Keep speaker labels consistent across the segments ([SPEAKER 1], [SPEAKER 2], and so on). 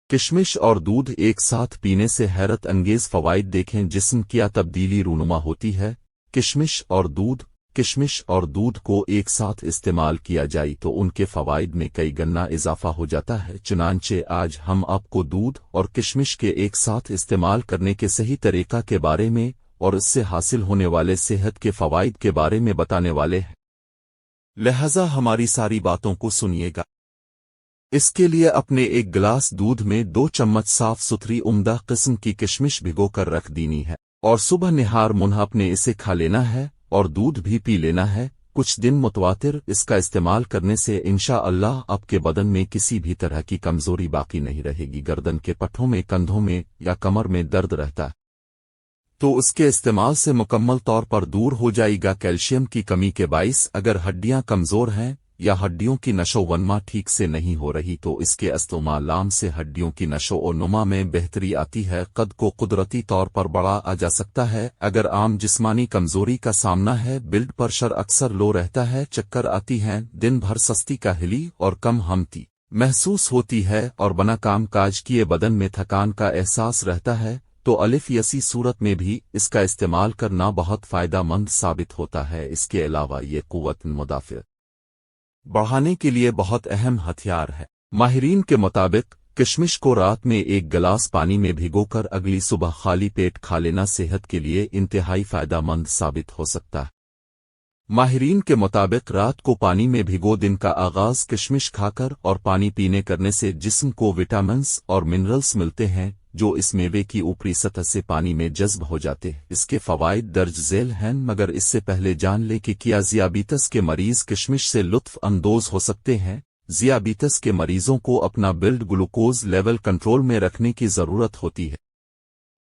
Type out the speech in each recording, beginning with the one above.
[SPEAKER 1] کشمش اور دودھ ایک ساتھ پینے سے حیرت انگیز فوائد دیکھیں جسم کیا تبدیلی رونما ہوتی ہے۔ کشمش اور دودھ کو ایک ساتھ استعمال کیا جائے تو ان کے فوائد میں کئی گنا اضافہ ہو جاتا ہے۔ چنانچہ آج ہم آپ کو دودھ اور کشمش کے ایک ساتھ استعمال کرنے کے صحیح طریقہ کے بارے میں اور اس سے حاصل ہونے والے صحت کے فوائد کے بارے میں بتانے والے ہیں، لہذا ہماری ساری باتوں کو سنیے گا۔ اس کے لیے اپنے ایک گلاس دودھ میں 2 چمچ صاف ستھری عمدہ قسم کی کشمش بھگو کر رکھ دینی ہے، اور صبح نہار منہ اپنے اسے کھا لینا ہے اور دودھ بھی پی لینا ہے۔ کچھ دن متواتر اس کا استعمال کرنے سے انشاءاللہ آپ کے بدن میں کسی بھی طرح کی کمزوری باقی نہیں رہے گی۔ گردن کے پٹھوں میں، کندھوں میں یا کمر میں درد رہتا ہے تو اس کے استعمال سے مکمل طور پر دور ہو جائے گا۔ کیلشیم کی کمی کے باعث اگر ہڈیاں کمزور ہیں یا ہڈیوں کی نشو و نما ٹھیک سے نہیں ہو رہی تو اس کے استعمال سے ہڈیوں کی نشو و نما میں بہتری آتی ہے، قد کو قدرتی طور پر بڑھا جا سکتا ہے۔ اگر عام جسمانی کمزوری کا سامنا ہے، بلڈ پریشر اکثر لو رہتا ہے، چکر آتی ہیں، دن بھر سستی کاہلی اور کم ہمتی محسوس ہوتی ہے اور بنا کام کاج کیے بدن میں تھکان کا احساس رہتا ہے، تو ایسی صورت میں بھی اس کا استعمال کرنا بہت فائدہ مند ثابت ہوتا ہے۔ اس کے علاوہ یہ قوت مدافعت بڑھانے کے لیے بہت اہم ہتھیار ہے۔ ماہرین کے مطابق کشمش کو رات میں 1 گلاس پانی میں بھگو کر اگلی صبح خالی پیٹ کھا لینا صحت کے لیے انتہائی فائدہ مند ثابت ہو سکتا ہے۔ ماہرین کے مطابق رات کو پانی میں بھگو دن کا آغاز کشمش کھا کر اور پانی پینے کرنے سے جسم کو وٹامنز اور منرلز ملتے ہیں جو اس میوے کی اوپری سطح سے پانی میں جذب ہو جاتے ہیں۔ اس کے فوائد درج ذیل ہیں، مگر اس سے پہلے جان لیں کہ کیا ذیابیطس کے مریض کشمش سے لطف اندوز ہو سکتے ہیں۔ ذیابیطس کے مریضوں کو اپنا بلڈ گلوکوز لیول کنٹرول میں رکھنے کی ضرورت ہوتی ہے،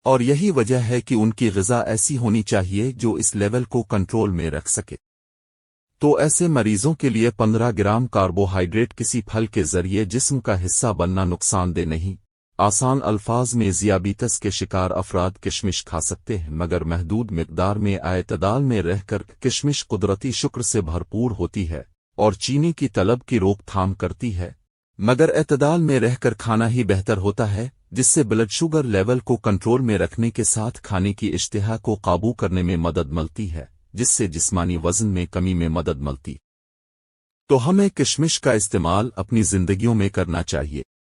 [SPEAKER 1] اور یہی وجہ ہے کہ ان کی غذا ایسی ہونی چاہیے جو اس لیول کو کنٹرول میں رکھ سکے۔ تو ایسے مریضوں کے لیے 15 گرام کاربوہائیڈریٹ کسی پھل کے ذریعے جسم کا حصہ بننا نقصان دہ نہیں۔ آسان الفاظ میں ذیابیطس کے شکار افراد کشمش کھا سکتے ہیں، مگر محدود مقدار میں اعتدال میں رہ کر۔ کشمش قدرتی شکر سے بھرپور ہوتی ہے اور چینی کی طلب کی روک تھام کرتی ہے، مگر اعتدال میں رہ کر کھانا ہی بہتر ہوتا ہے، جس سے بلڈ شوگر لیول کو کنٹرول میں رکھنے کے ساتھ کھانے کی اشتہا کو قابو کرنے میں مدد ملتی ہے، جس سے جسمانی وزن میں کمی میں مدد ملتی۔ تو ہمیں کشمش کا استعمال اپنی زندگیوں میں کرنا چاہیے۔